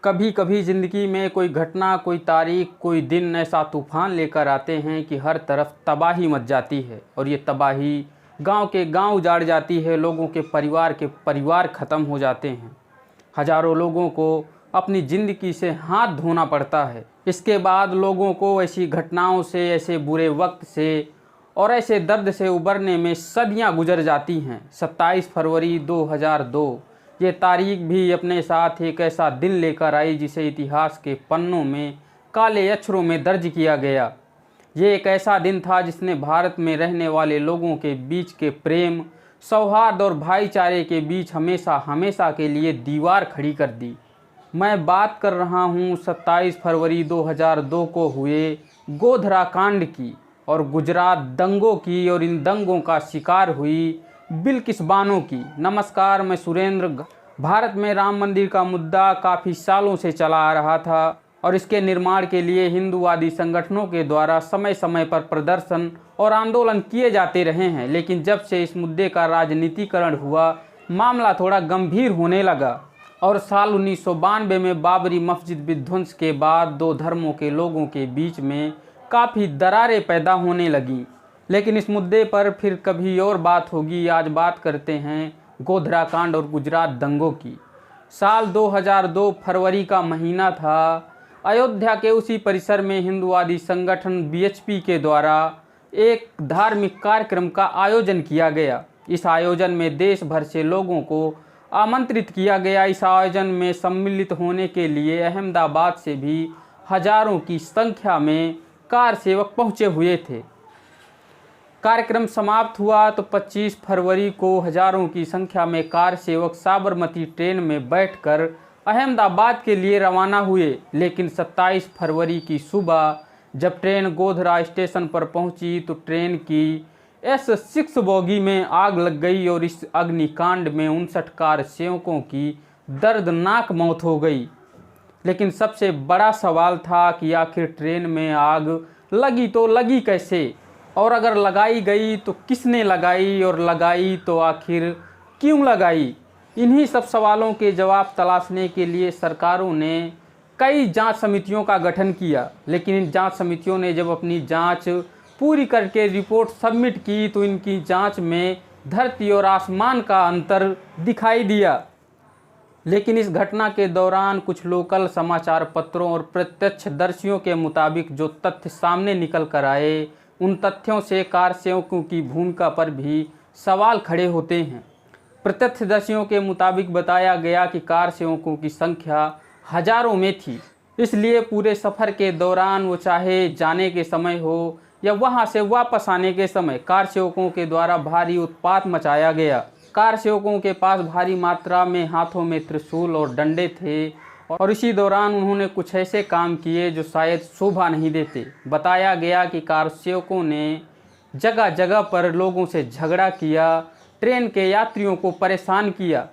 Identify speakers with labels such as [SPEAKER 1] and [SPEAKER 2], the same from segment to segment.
[SPEAKER 1] कभी कभी ज़िंदगी में कोई घटना, कोई तारीख, कोई दिन ऐसा तूफ़ान लेकर आते हैं कि हर तरफ तबाही मच जाती है। और ये तबाही गांव के गांव उजाड़ जाती है, लोगों के परिवार ख़त्म हो जाते हैं। हज़ारों लोगों को अपनी ज़िंदगी से हाथ धोना पड़ता है। इसके बाद लोगों को ऐसी घटनाओं से, ऐसे बुरे वक्त से और ऐसे दर्द से उबरने में सदियां गुजर जाती हैं। 27 फरवरी 2002 ये तारीख भी अपने साथ एक ऐसा दिन लेकर आई जिसे इतिहास के पन्नों में काले अक्षरों में दर्ज किया गया। ये एक ऐसा दिन था जिसने भारत में रहने वाले लोगों के बीच के प्रेम, सौहार्द और भाईचारे के बीच हमेशा हमेशा के लिए दीवार खड़ी कर दी। मैं बात कर रहा हूँ 27 फरवरी 2002 को हुए गोधरा कांड की और गुजरात दंगों की, और इन दंगों का शिकार हुई बिल्किस बानो की। नमस्कार, मैं सुरेंद्र। भारत में राम मंदिर का मुद्दा काफ़ी सालों से चला आ रहा था और इसके निर्माण के लिए हिंदूवादी संगठनों के द्वारा समय समय पर प्रदर्शन और आंदोलन किए जाते रहे हैं। लेकिन जब से इस मुद्दे का राजनीतिकरण हुआ, मामला थोड़ा गंभीर होने लगा और साल 1992 में बाबरी मस्जिद विध्वंस के बाद दो धर्मों के लोगों के बीच में काफ़ी दरारें पैदा होने लगीं। लेकिन इस मुद्दे पर फिर कभी और बात होगी। आज बात करते हैं गोधरा कांड और गुजरात दंगों की। साल 2002 फरवरी का महीना था। अयोध्या के उसी परिसर में हिंदूवादी संगठन बीएचपी के द्वारा एक धार्मिक कार्यक्रम का आयोजन किया गया। इस आयोजन में देश भर से लोगों को आमंत्रित किया गया। इस आयोजन में सम्मिलित होने के लिए अहमदाबाद से भी हजारों की संख्या में कार सेवक पहुंचे हुए थे। कार्यक्रम समाप्त हुआ तो 25 फरवरी को हजारों की संख्या में कार सेवक साबरमती ट्रेन में बैठकर अहमदाबाद के लिए रवाना हुए। लेकिन 27 फरवरी की सुबह जब ट्रेन गोधरा स्टेशन पर पहुंची तो ट्रेन की S6 बोगी में आग लग गई और इस अग्निकांड में 59 कार सेवकों की दर्दनाक मौत हो गई। लेकिन सबसे बड़ा सवाल था कि आखिर ट्रेन में आग लगी तो लगी कैसे, और अगर लगाई गई तो किसने लगाई, और लगाई तो आखिर क्यों लगाई। इन्हीं सब सवालों के जवाब तलाशने के लिए सरकारों ने कई जांच समितियों का गठन किया। लेकिन इन जांच समितियों ने जब अपनी जांच पूरी करके रिपोर्ट सबमिट की तो इनकी जांच में धरती और आसमान का अंतर दिखाई दिया। लेकिन इस घटना के दौरान कुछ लोकल समाचार पत्रों और प्रत्यक्षदर्शियों के मुताबिक जो तथ्य सामने निकल कर आए, उन तथ्यों से कार सेवकों की भूमिका पर भी सवाल खड़े होते हैं। प्रत्यक्षदर्शियों के मुताबिक बताया गया कि कार सेवकों की संख्या हजारों में थी, इसलिए पूरे सफ़र के दौरान वो चाहे जाने के समय हो या वहाँ से वापस आने के समय कार सेवकों के द्वारा भारी उत्पात मचाया गया। कार सेवकों के पास भारी मात्रा में हाथों में त्रिशूल और डंडे थे और इसी दौरान उन्होंने कुछ ऐसे काम किए जो शायद शोभा नहीं देते। बताया गया कि कार सेवकों ने जगह जगह पर लोगों से झगड़ा किया, ट्रेन के यात्रियों को परेशान किया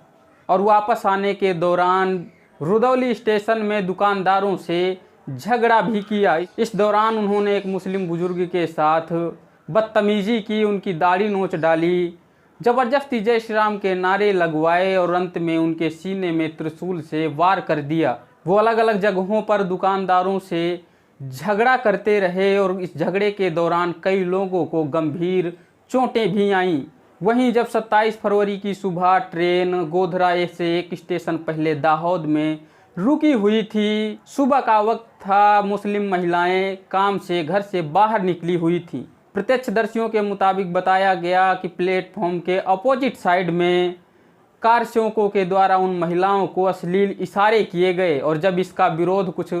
[SPEAKER 1] और वापस आने के दौरान रुदौली स्टेशन में दुकानदारों से झगड़ा भी किया। इस दौरान उन्होंने एक मुस्लिम बुजुर्ग के साथ बदतमीजी की, उनकी दाढ़ी नोच डाली, जबरदस्ती जय श्री राम के नारे लगवाए और अंत में उनके सीने में त्रिशूल से वार कर दिया। वो अलग अलग जगहों पर दुकानदारों से झगड़ा करते रहे और इस झगड़े के दौरान कई लोगों को गंभीर चोटें भी आईं। वहीं जब 27 फरवरी की सुबह ट्रेन गोधरा से एक स्टेशन पहले दाहोद में रुकी हुई थी, सुबह का वक्त था, मुस्लिम महिलाएं काम से घर से बाहर निकली हुई थीं। प्रत्यक्षदर्शियों के मुताबिक बताया गया कि प्लेटफॉर्म के अपोजिट साइड में कार सेवकों के द्वारा उन महिलाओं को अश्लील इशारे किए गए और जब इसका विरोध कुछ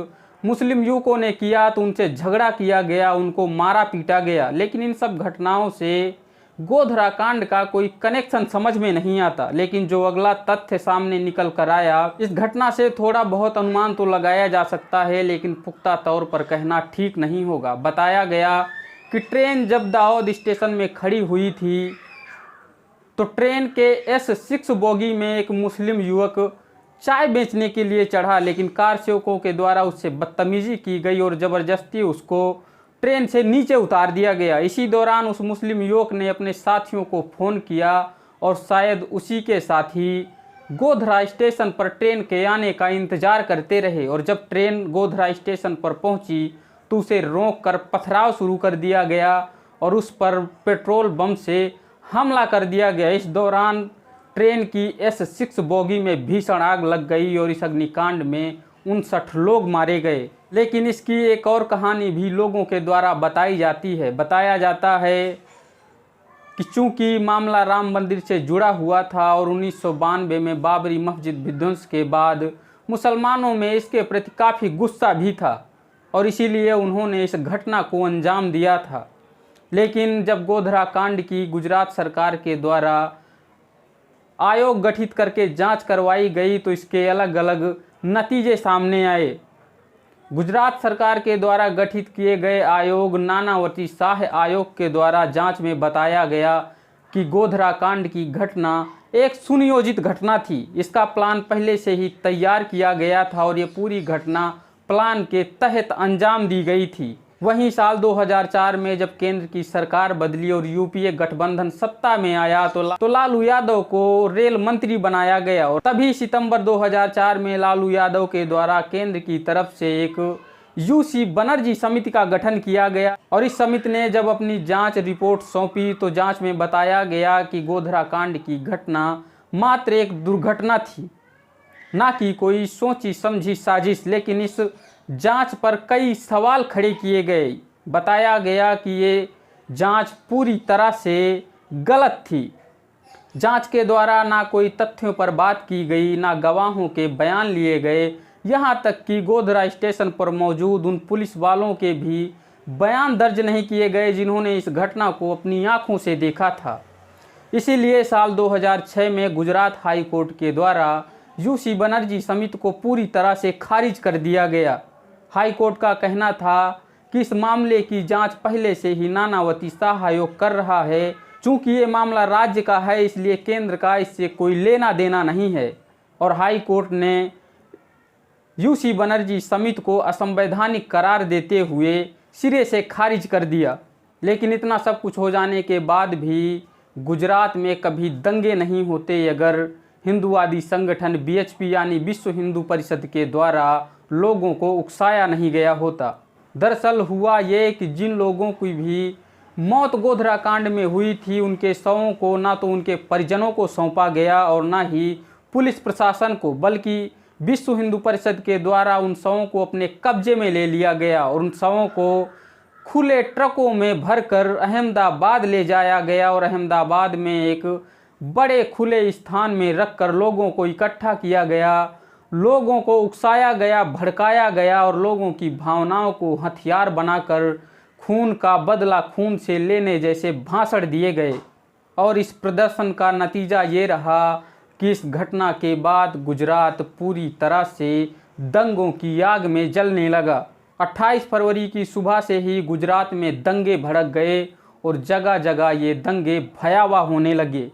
[SPEAKER 1] मुस्लिम युवकों ने किया तो उनसे झगड़ा किया गया, उनको मारा पीटा गया। लेकिन इन सब घटनाओं से गोधरा कांड का कोई कनेक्शन समझ में नहीं आता। लेकिन जो अगला तथ्य सामने निकल कर आया, इस घटना से थोड़ा बहुत अनुमान तो लगाया जा सकता है, लेकिन पुख्ता तौर पर कहना ठीक नहीं होगा। बताया गया कि ट्रेन जब दाहोद स्टेशन में खड़ी हुई थी तो ट्रेन के S6 बोगी में एक मुस्लिम युवक चाय बेचने के लिए चढ़ा, लेकिन कार सेवकों के द्वारा उससे बदतमीजी की गई और ज़बरदस्ती उसको ट्रेन से नीचे उतार दिया गया। इसी दौरान उस मुस्लिम युवक ने अपने साथियों को फ़ोन किया और शायद उसी के साथी गोधरा स्टेशन पर ट्रेन के आने का इंतजार करते रहे और जब ट्रेन गोधरा स्टेशन पर पहुंची तो उसे रोककर पथराव शुरू कर दिया गया और उस पर पेट्रोल बम से हमला कर दिया गया। इस दौरान ट्रेन की S6 बोगी में भीषण आग लग गई और इस अग्निकांड में 59 लोग मारे गए। लेकिन इसकी एक और कहानी भी लोगों के द्वारा बताई जाती है। बताया जाता है कि चूंकि मामला राम मंदिर से जुड़ा हुआ था और 1992 में बाबरी मस्जिद विध्वंस के बाद मुसलमानों में इसके प्रति काफ़ी गुस्सा भी था और इसीलिए उन्होंने इस घटना को अंजाम दिया था। लेकिन जब गोधरा कांड की गुजरात सरकार के द्वारा आयोग गठित करके जांच करवाई गई तो इसके अलग अलग नतीजे सामने आए। गुजरात सरकार के द्वारा गठित किए गए आयोग नानावती शाह आयोग के द्वारा जांच में बताया गया कि गोधरा कांड की घटना एक सुनियोजित घटना थी। इसका प्लान पहले से ही तैयार किया गया था और ये पूरी घटना प्लान के तहत अंजाम दी गई थी। वहीं साल 2004 में जब केंद्र की सरकार बदली और यूपीए गठबंधन सत्ता में आया तो लालू यादव को रेल मंत्री बनाया गया और तभी सितंबर 2004 में लालू यादव के द्वारा केंद्र की तरफ से एक यूसी बनर्जी समिति का गठन किया गया और इस समिति ने जब अपनी जांच रिपोर्ट सौंपी तो जांच में बताया गया कि गोधरा कांड की घटना मात्र एक दुर्घटना थी, ना कि कोई सोची समझी साजिश। लेकिन इस जांच पर कई सवाल खड़े किए गए। बताया गया कि ये जांच पूरी तरह से गलत थी। जांच के द्वारा ना कोई तथ्यों पर बात की गई, ना गवाहों के बयान लिए गए, यहाँ तक कि गोधरा स्टेशन पर मौजूद उन पुलिस वालों के भी बयान दर्ज नहीं किए गए जिन्होंने इस घटना को अपनी आंखों से देखा था। इसीलिए साल 2006 में गुजरात हाई कोर्ट के द्वारा यूसी बनर्जी समिति को पूरी तरह से खारिज कर दिया गया। हाई कोर्ट का कहना था कि इस मामले की जांच पहले से ही नानावती शाह आयोग कर रहा है। चूंकि ये मामला राज्य का है इसलिए केंद्र का इससे कोई लेना देना नहीं है और हाई कोर्ट ने यूसी बनर्जी समिति को असंवैधानिक करार देते हुए सिरे से खारिज कर दिया। लेकिन इतना सब कुछ हो जाने के बाद भी गुजरात में कभी दंगे नहीं होते अगर हिंदुवादी संगठन बीएचपी यानी विश्व हिंदू परिषद के द्वारा लोगों को उकसाया नहीं गया होता। दरअसल हुआ ये कि जिन लोगों की भी मौत गोधरा कांड में हुई थी उनके शवों को ना तो उनके परिजनों को सौंपा गया और ना ही पुलिस प्रशासन को, बल्कि विश्व हिंदू परिषद के द्वारा उन शवों को अपने कब्जे में ले लिया गया और उन शवों को खुले ट्रकों में भरकर अहमदाबाद ले जाया गया और अहमदाबाद में एक बड़े खुले स्थान में रखकर लोगों को इकट्ठा किया गया, लोगों को उकसाया गया, भड़काया गया और लोगों की भावनाओं को हथियार बनाकर खून का बदला खून से लेने जैसे भाषण दिए गए। और इस प्रदर्शन का नतीजा ये रहा कि इस घटना के बाद गुजरात पूरी तरह से दंगों की आग में जलने लगा। 28 फरवरी की सुबह से ही गुजरात में दंगे भड़क गए और जगह जगह ये दंगे भयावह होने लगे।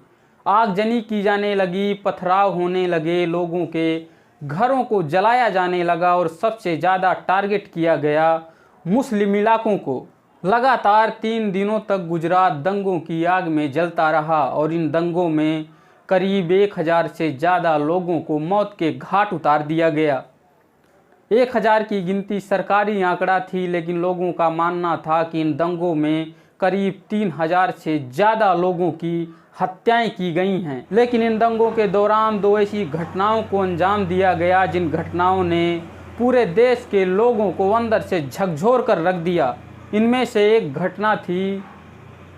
[SPEAKER 1] आगजनी की जाने लगी, पथराव होने लगे, लोगों के घरों को जलाया जाने लगा और सबसे ज़्यादा टारगेट किया गया मुस्लिम इलाकों को। लगातार 3 दिनों तक गुजरात दंगों की आग में जलता रहा और इन दंगों में करीब 1000 से ज़्यादा लोगों को मौत के घाट उतार दिया गया। 1000 की गिनती सरकारी आंकड़ा थी, लेकिन लोगों का मानना था कि इन दंगों में करीब 3000 से ज़्यादा लोगों की हत्याएं की गई हैं। लेकिन इन दंगों के दौरान 2 ऐसी घटनाओं को अंजाम दिया गया जिन घटनाओं ने पूरे देश के लोगों को अंदर से झकझोर कर रख दिया। इनमें से एक घटना थी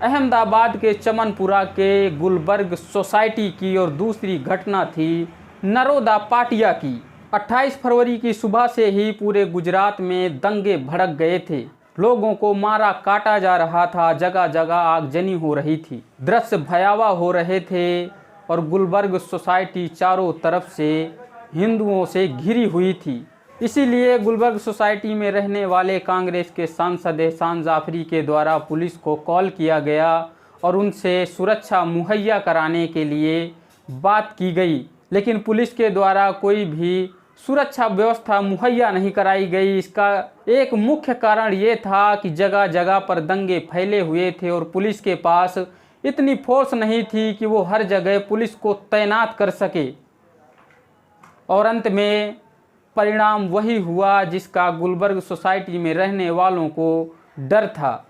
[SPEAKER 1] अहमदाबाद के चमनपुरा के गुलबर्ग सोसाइटी की और दूसरी घटना थी नरोदा पाटिया की। 28 फरवरी की सुबह से ही पूरे गुजरात में दंगे भड़क गए थे। लोगों को मारा काटा जा रहा था, जगह जगह आगजनी हो रही थी, दृश्य भयावह हो रहे थे और गुलबर्ग सोसाइटी चारों तरफ से हिंदुओं से घिरी हुई थी। इसीलिए गुलबर्ग सोसाइटी में रहने वाले कांग्रेस के सांसद एहसान जाफरी के द्वारा पुलिस को कॉल किया गया और उनसे सुरक्षा मुहैया कराने के लिए बात की गई। लेकिन पुलिस के द्वारा कोई भी सुरक्षा व्यवस्था मुहैया नहीं कराई गई। इसका एक मुख्य कारण ये था कि जगह जगह पर दंगे फैले हुए थे और पुलिस के पास इतनी फोर्स नहीं थी कि वो हर जगह पुलिस को तैनात कर सके। और अंत में परिणाम वही हुआ जिसका गुलबर्ग सोसाइटी में रहने वालों को डर था।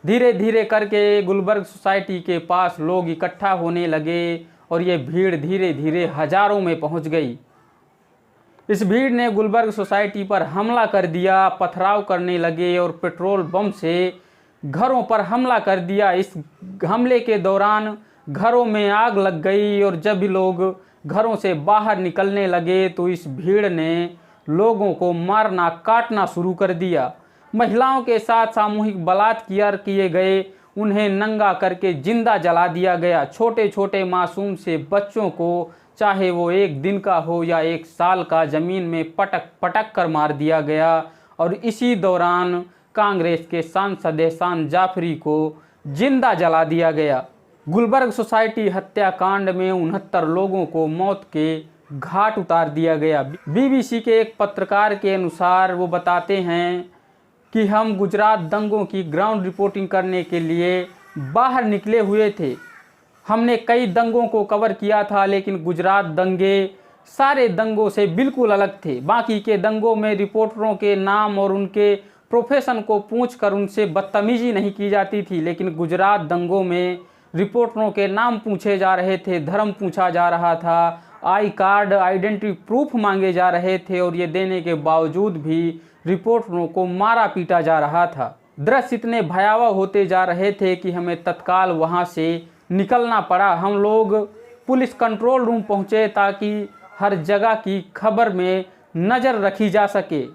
[SPEAKER 1] धीरे धीरे करके गुलबर्ग सोसाइटी के पास लोग इकट्ठा होने लगे और ये भीड़ धीरे धीरे हजारों में पहुंच गई। इस भीड़ ने गुलबर्ग सोसाइटी पर हमला कर दिया, पथराव करने लगे और पेट्रोल बम से घरों पर हमला कर दिया। इस हमले के दौरान घरों में आग लग गई और जब भी लोग घरों से बाहर निकलने लगे तो इस भीड़ ने लोगों को मारना काटना शुरू कर दिया। महिलाओं के साथ सामूहिक बलात्कार किए गए, उन्हें नंगा करके जिंदा जला दिया गया। छोटे छोटे मासूम से बच्चों को, चाहे वो 1 दिन का हो या 1 साल का, ज़मीन में पटक पटक कर मार दिया गया। और इसी दौरान कांग्रेस के सांसद एहसान जाफरी को जिंदा जला दिया गया। गुलबर्ग सोसाइटी हत्याकांड में 69 लोगों को मौत के घाट उतार दिया गया। बीबीसी के एक पत्रकार के अनुसार वो बताते हैं कि हम गुजरात दंगों की ग्राउंड रिपोर्टिंग करने के लिए बाहर निकले हुए थे। हमने कई दंगों को कवर किया था, लेकिन गुजरात दंगे सारे दंगों से बिल्कुल अलग थे। बाकी के दंगों में रिपोर्टरों के नाम और उनके प्रोफेशन को पूछकर उनसे बदतमीजी नहीं की जाती थी, लेकिन गुजरात दंगों में रिपोर्टरों के नाम पूछे जा रहे थे, धर्म पूछा जा रहा था, आई कार्ड, आइडेंटिटी प्रूफ मांगे जा रहे थे और ये देने के बावजूद भी रिपोर्टरों को मारा पीटा जा रहा था। दृश्य इतने भयावह होते जा रहे थे कि हमें तत्काल वहाँ से निकलना पड़ा। हम लोग पुलिस कंट्रोल रूम पहुँचे ताकि हर जगह की खबर में नज़र रखी जा सके।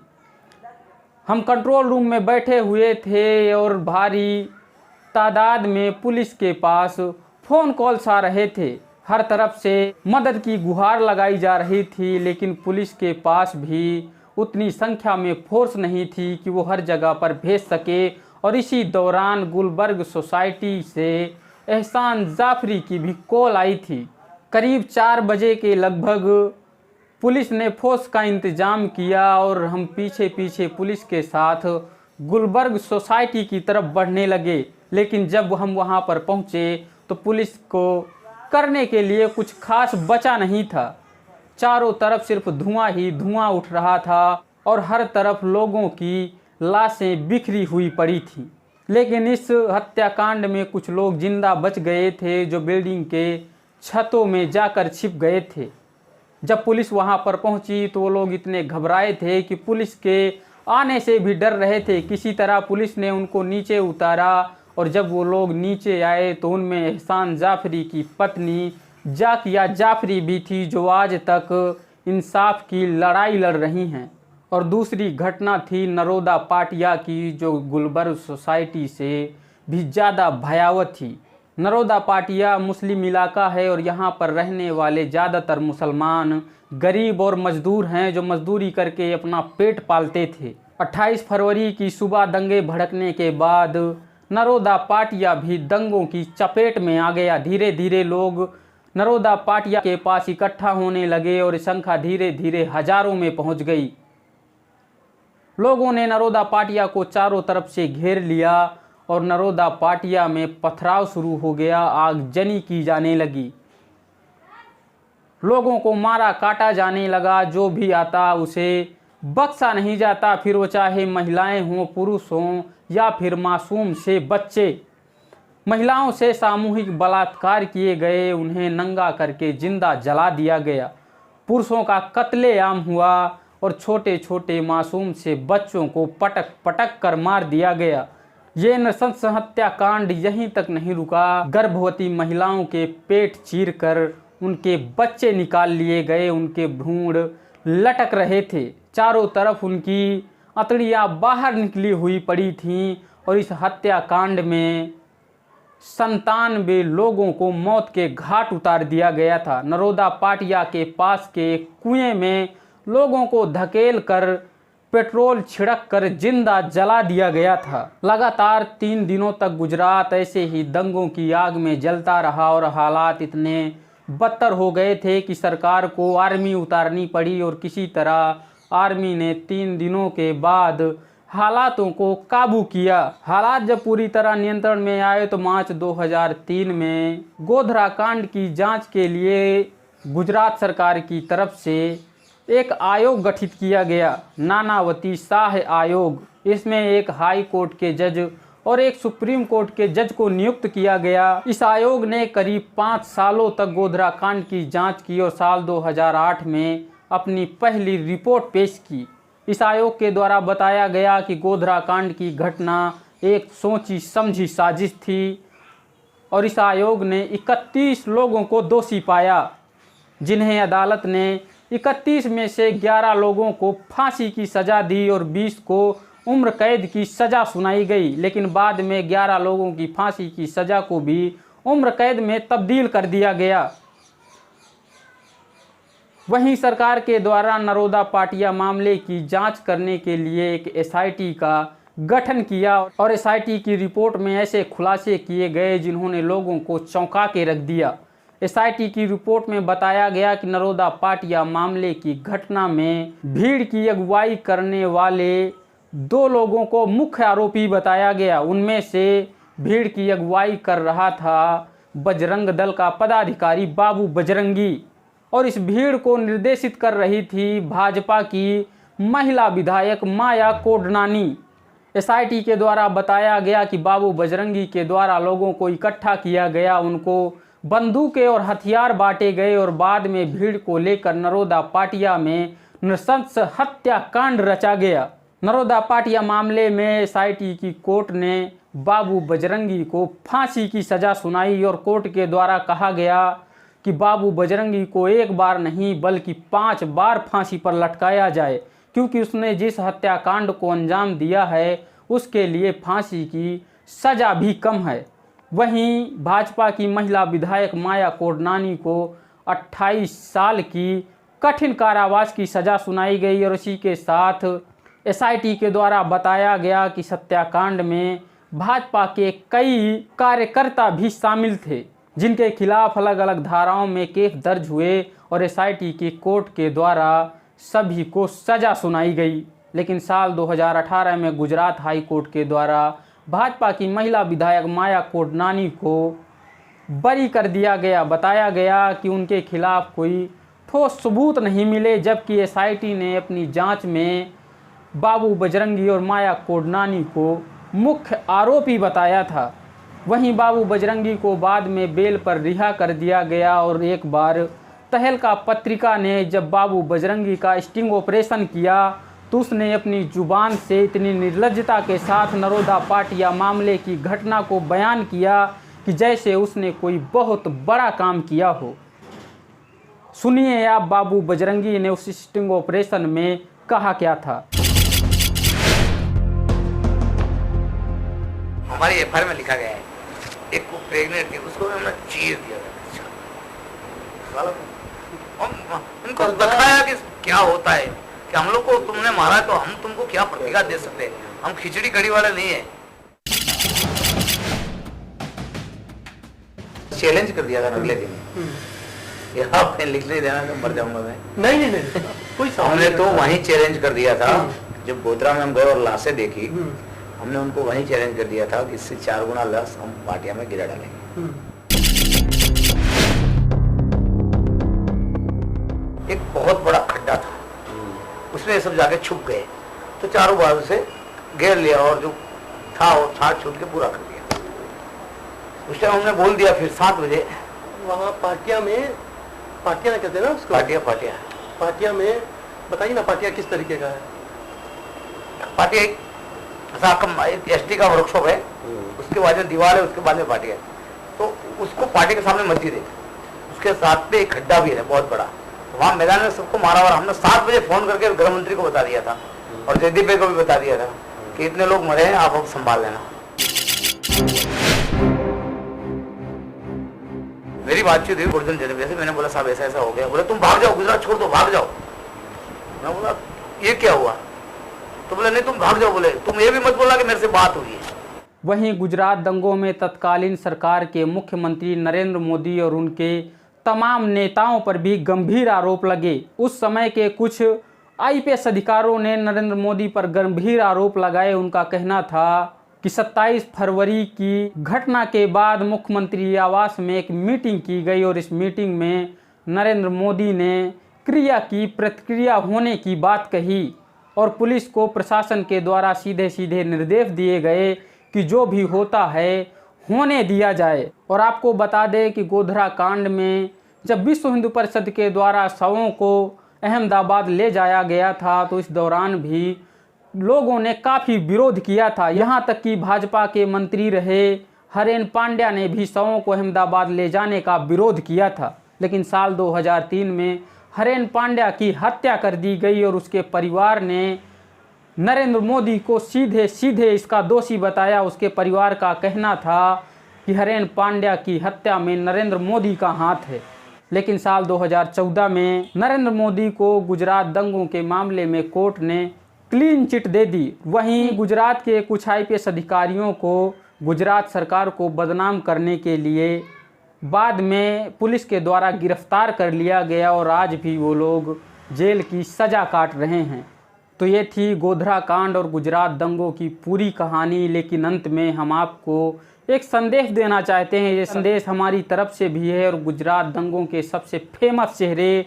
[SPEAKER 1] हम कंट्रोल रूम में बैठे हुए थे और भारी तादाद में पुलिस के पास फ़ोन कॉल्स आ रहे थे। हर तरफ से मदद की गुहार लगाई जा रही थी, लेकिन पुलिस के पास भी उतनी संख्या में फोर्स नहीं थी कि वो हर जगह पर भेज सके। और इसी दौरान गुलबर्ग सोसाइटी से एहसान जाफरी की भी कॉल आई थी। करीब 4 बजे के लगभग पुलिस ने फोर्स का इंतज़ाम किया और हम पीछे पीछे पुलिस के साथ गुलबर्ग सोसाइटी की तरफ बढ़ने लगे। लेकिन जब हम वहां पर पहुंचे तो पुलिस को करने के लिए कुछ खास बचा नहीं था। चारों तरफ सिर्फ धुआं ही धुआं उठ रहा था और हर तरफ लोगों की लाशें बिखरी हुई पड़ी थी। लेकिन इस हत्याकांड में कुछ लोग जिंदा बच गए थे जो बिल्डिंग के छतों में जाकर छिप गए थे। जब पुलिस वहां पर पहुंची तो वो लोग इतने घबराए थे कि पुलिस के आने से भी डर रहे थे। किसी तरह पुलिस ने उनको नीचे उतारा और जब वो लोग नीचे आए तो उनमें एहसान जाफरी की पत्नी जाकिया जाफरी भी थी, जो आज तक इंसाफ की लड़ाई लड़ रही हैं। और दूसरी घटना थी नरोदा पाटिया की, जो गुलबर्ग सोसाइटी से भी ज़्यादा भयावह थी। नरोदा पाटिया मुस्लिम इलाका है और यहाँ पर रहने वाले ज़्यादातर मुसलमान गरीब और मजदूर हैं जो मजदूरी करके अपना पेट पालते थे। 28 फरवरी की सुबह दंगे भड़कने के बाद नरोदा पाटिया भी दंगों की चपेट में आ गया। धीरे धीरे लोग नरोदा पाटिया के पास इकट्ठा होने लगे और संख्या धीरे धीरे हजारों में पहुंच गई। लोगों ने नरोदा पाटिया को चारों तरफ से घेर लिया और नरोदा पाटिया में पथराव शुरू हो गया। आगजनी की जाने लगी, लोगों को मारा काटा जाने लगा। जो भी आता उसे बख्शा नहीं जाता, फिर वो चाहे महिलाएं हों, पुरुष हों या फिर मासूम से बच्चे। महिलाओं से सामूहिक बलात्कार किए गए, उन्हें नंगा करके जिंदा जला दिया गया। पुरुषों का कत्लेआम हुआ और छोटे छोटे मासूम से बच्चों को पटक पटक कर मार दिया गया। ये नृशंस हत्याकांड यहीं तक नहीं रुका। गर्भवती महिलाओं के पेट चीरकर उनके बच्चे निकाल लिए गए, उनके भ्रूण लटक रहे थे। चारों तरफ उनकी अतड़ियाँ बाहर निकली हुई पड़ी थीं और इस हत्याकांड में 97 लोगों को मौत के घाट उतार दिया गया था। नरोदा पाटिया के पास के एक कुएं में लोगों को धकेल कर पेट्रोल छिड़क कर जिंदा जला दिया गया था। लगातार 3 दिनों तक गुजरात ऐसे ही दंगों की आग में जलता रहा और हालात इतने बदतर हो गए थे कि सरकार को आर्मी उतारनी पड़ी और किसी तरह आर्मी ने 3 दिनों के बाद हालातों को काबू किया। हालात जब पूरी तरह नियंत्रण में आए तो मार्च 2003 में गोधरा कांड की जांच के लिए गुजरात सरकार की तरफ से एक आयोग गठित किया गया, नानावती शाह आयोग। इसमें एक हाई कोर्ट के जज और एक सुप्रीम कोर्ट के जज को नियुक्त किया गया। इस आयोग ने करीब 5 सालों तक गोधरा कांड की जांच की और साल 2008 में अपनी पहली रिपोर्ट पेश की। इस आयोग के द्वारा बताया गया कि गोधरा कांड की घटना एक सोची समझी साजिश थी और इस आयोग ने 31 लोगों को दोषी पाया, जिन्हें अदालत ने 31 में से 11 लोगों को फांसी की सज़ा दी और 20 को उम्र कैद की सज़ा सुनाई गई। लेकिन बाद में 11 लोगों की फांसी की सज़ा को भी उम्र कैद में तब्दील कर दिया गया। वहीं सरकार के द्वारा नरोदा पाटिया मामले की जांच करने के लिए एक एसआईटी का गठन किया और एसआईटी की रिपोर्ट में ऐसे खुलासे किए गए जिन्होंने लोगों को चौंका के रख दिया। एसआईटी की रिपोर्ट में बताया गया कि नरोदा पाटिया मामले की घटना में भीड़ की अगुवाई करने वाले 2 लोगों को मुख्य आरोपी बताया गया। उनमें से भीड़ की अगुवाई कर रहा था बजरंग दल का पदाधिकारी बाबू बजरंगी और इस भीड़ को निर्देशित कर रही थी भाजपा की महिला विधायक माया कोडनानी। एसआईटी के द्वारा बताया गया कि बाबू बजरंगी के द्वारा लोगों को इकट्ठा किया गया, उनको बंदूकें और हथियार बांटे गए और बाद में भीड़ को लेकर नरोदा पाटिया में नृशंस हत्याकांड रचा गया। नरोदा पाटिया मामले में एसआईटी की कोर्ट ने बाबू बजरंगी को फांसी की सज़ा सुनाई और कोर्ट के द्वारा कहा गया कि बाबू बजरंगी को 1 बार नहीं बल्कि 5 बार फांसी पर लटकाया जाए, क्योंकि उसने जिस हत्याकांड को अंजाम दिया है उसके लिए फांसी की सज़ा भी कम है। वहीं भाजपा की महिला विधायक माया कोडनानी को 28 साल की कठिन कारावास की सज़ा सुनाई गई और इसी के साथ एसआईटी के द्वारा बताया गया कि हत्याकांड में भाजपा के कई कार्यकर्ता भी शामिल थे, जिनके खिलाफ अलग अलग धाराओं में केस दर्ज हुए और एसआईटी की कोर्ट के द्वारा सभी को सज़ा सुनाई गई। लेकिन साल 2018 में गुजरात हाई कोर्ट के द्वारा भाजपा की महिला विधायक माया कोडनानी को बरी कर दिया गया। बताया गया कि उनके खिलाफ कोई ठोस सबूत नहीं मिले, जबकि एसआईटी ने अपनी जांच में बाबू बजरंगी और माया कोडनानी को मुख्य आरोपी बताया था। वहीं बाबू बजरंगी को बाद में बेल पर रिहा कर दिया गया और एक बार तहलका पत्रिका ने जब बाबू बजरंगी का स्टिंग ऑपरेशन किया तो उसने अपनी जुबान से इतनी निर्लज्जता के साथ नरोदा पाटिया मामले की घटना को बयान किया कि जैसे उसने कोई बहुत बड़ा काम किया हो। सुनिए आप बाबू बजरंगी ने उस स्टिंग ऑपरेशन में कहा क्या था।
[SPEAKER 2] हमारी एफआईआर में लिखा गया है एक को प्रेग्नेंट थी, उसको हमने चीर दिया था। उनको बताया कि क्या होता है कि हम लोग को तुमने मारा तो हम तुमको क्या प्रतिक्रिया दे सकते हैं, हम खिचड़ी कड़ी वाले नहीं है। चैलेंज कर दिया था अगले दिन, यहाँ पे लिख नहीं देना तो मर जाऊंगा मैं। नहीं कोई हमने तो वहीं चैलेंज कर दिया था। जब गोधरा में हम गए और लाशें देखी, हमने उनको वहीं चैलेंज कर दिया था कि इससे 4 गुना लाश हम पाटिया में गिरा डालेंगे। एक बहुत बड़ा खड्डा था, उसमें सब जाके छुप गए तो चारों बाजू से घेर लिया और जो था वो छाट छूट के पूरा कर दिया। उस टाइम हमने बोल दिया फिर 7 बजे
[SPEAKER 3] वहाँ पाटिया में, पाटिया ना कहते हैं ना उसको, पाटिया में बताइए ना पाटिया किस तरीके का है।
[SPEAKER 2] पाटिया एक एसटी का वर्कशॉप है, उसके बाद में दीवार है, उसके बाद में पाटिया है। तो उसको पार्टी के सामने मस्जिद है, उसके साथ में एक खड्डा भी है बहुत बड़ा, वहाँ मैदान में सबको मारा हुआ। हमने 7 बजे फोन करके गृह मंत्री को बता दिया था और जयदीप भाई को भी बता दिया था कि इतने लोग मरे हैं, आप अब संभाल लेना। मेरी बातचीत हुई गुरजन जयदीप से, मैंने बोला साहब ऐसा ऐसा हो गया। बोले तुम भाग जाओ, गुजरात छोड़ दो, भाग जाओ। मैं बोला ये क्या हुआ? तो बोले नहीं तुम भाग जाओ, बोले तुम ये भी मत बोला कि मेरे से बात हुई है।
[SPEAKER 1] वहीं गुजरात दंगों में तत्कालीन सरकार के मुख्यमंत्री नरेंद्र मोदी और उनके तमाम नेताओं पर भी गंभीर आरोप लगे। उस समय के कुछ आईपीएस अधिकारियों ने नरेंद्र मोदी पर गंभीर आरोप लगाए। उनका कहना था कि 27 फरवरी की घटना के बाद मुख्यमंत्री आवास में एक मीटिंग की गई और इस मीटिंग में नरेंद्र मोदी ने क्रिया की प्रतिक्रिया होने की बात कही और पुलिस को प्रशासन के द्वारा सीधे सीधे निर्देश दिए गए कि जो भी होता है होने दिया जाए। और आपको बता दें कि गोधरा कांड में जब विश्व हिंदू परिषद के द्वारा शवों को अहमदाबाद ले जाया गया था तो इस दौरान भी लोगों ने काफ़ी विरोध किया था। यहाँ तक कि भाजपा के मंत्री रहे हरेन पांड्या ने भी शवों को अहमदाबाद ले जाने का विरोध किया था। लेकिन साल 2003 में हरेन पांड्या की हत्या कर दी गई और उसके परिवार ने नरेंद्र मोदी को सीधे सीधे इसका दोषी बताया। उसके परिवार का कहना था कि हरेन पांड्या की हत्या में नरेंद्र मोदी का हाथ है। लेकिन साल 2014 में नरेंद्र मोदी को गुजरात दंगों के मामले में कोर्ट ने क्लीन चिट दे दी। वहीं गुजरात के कुछ IPS अधिकारियों को गुजरात सरकार को बदनाम करने के लिए बाद में पुलिस के द्वारा गिरफ्तार कर लिया गया और आज भी वो लोग जेल की सज़ा काट रहे हैं। तो ये थी गोधरा कांड और गुजरात दंगों की पूरी कहानी। लेकिन अंत में हम आपको एक संदेश देना चाहते हैं। ये संदेश हमारी तरफ से भी है और गुजरात दंगों के सबसे फेमस चेहरे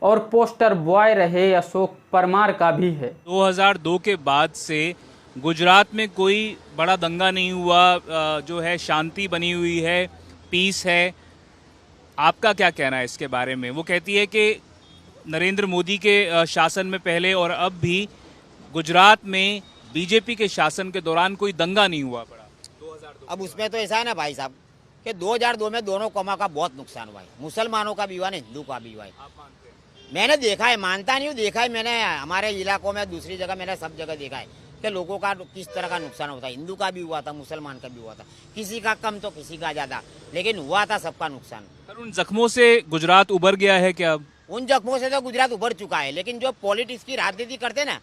[SPEAKER 1] और पोस्टर बॉय रहे अशोक परमार का भी है।
[SPEAKER 4] 2002 के बाद से गुजरात में कोई बड़ा दंगा नहीं हुआ, जो है शांति बनी हुई है, पीस है। आपका क्या कहना है इसके बारे में? वो कहती है कि नरेंद्र मोदी के शासन में पहले और अब भी गुजरात में बीजेपी के शासन के दौरान कोई दंगा नहीं हुआ बड़ा 2002।
[SPEAKER 5] अब उसमें तो ऐसा है ना भाई साहब कि 2002 में दोनों कौमों का बहुत नुकसान हुआ है, मुसलमानों का भी हुआ है, हिंदू का भी हुआ है।
[SPEAKER 4] आप मानते हैं?
[SPEAKER 5] मैंने देखा है, मानता नहीं हूँ, देखा है मैंने, हमारे इलाकों में दूसरी जगह मैंने सब जगह देखा है कि लोगों का किस तरह का नुकसान होता है। हिंदू का भी हुआ था, मुसलमान का भी हुआ था, किसी का कम तो किसी का ज्यादा, लेकिन हुआ था सबका नुकसान।
[SPEAKER 4] सर, उन जख्मों से गुजरात उबर गया है क्या?
[SPEAKER 5] उन जख्मों से तो गुजरात उभर चुका है, लेकिन जो पॉलिटिक्स की राजनीति करते ना,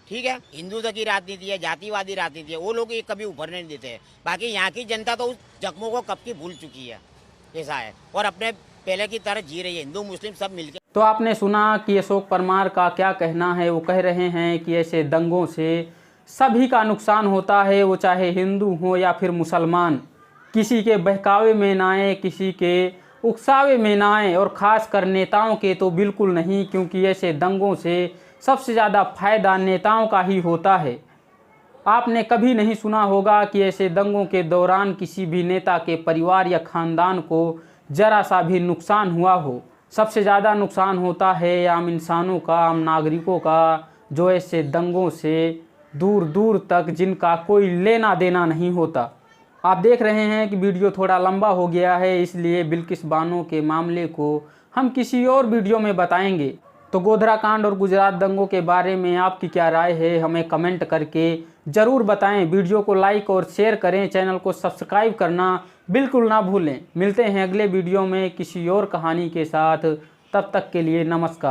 [SPEAKER 5] ठीक है, हिंदुत्व की राजनीति है, जातिवादी राजनीति है, वो लोग ये कभी उभरने नहीं देते हैं। बाकी यहाँ की जनता तो उस जख्मों को कब की भूल चुकी है, ऐसा है, और अपने पहले की तरह जी रही है, हिंदू मुस्लिम सब मिलकर।
[SPEAKER 1] तो आपने सुना कि अशोक परमार का क्या कहना है। वो कह रहे हैं कि ऐसे दंगों से सभी का नुकसान होता है, वो चाहे हिंदू हो या फिर मुसलमान, किसी के बहकावे में ना आए, किसी के उकसावे में ना आए, और ख़ास कर नेताओं के तो बिल्कुल नहीं, क्योंकि ऐसे दंगों से सबसे ज़्यादा फ़ायदा नेताओं का ही होता है। आपने कभी नहीं सुना होगा कि ऐसे दंगों के दौरान किसी भी नेता के परिवार या ख़ानदान को ज़रा सा भी नुकसान हुआ हो। सबसे ज़्यादा नुकसान होता है आम इंसानों का, आम नागरिकों का, जो ऐसे दंगों से दूर दूर तक जिनका कोई लेना देना नहीं होता। आप देख रहे हैं कि वीडियो थोड़ा लंबा हो गया है, इसलिए बिल्किस बानो के मामले को हम किसी और वीडियो में बताएंगे। तो गोधरा कांड और गुजरात दंगों के बारे में आपकी क्या राय है, हमें कमेंट करके ज़रूर बताएं। वीडियो को लाइक और शेयर करें, चैनल को सब्सक्राइब करना बिल्कुल ना भूलें। मिलते हैं अगले वीडियो में किसी और कहानी के साथ, तब तक के लिए नमस्कार।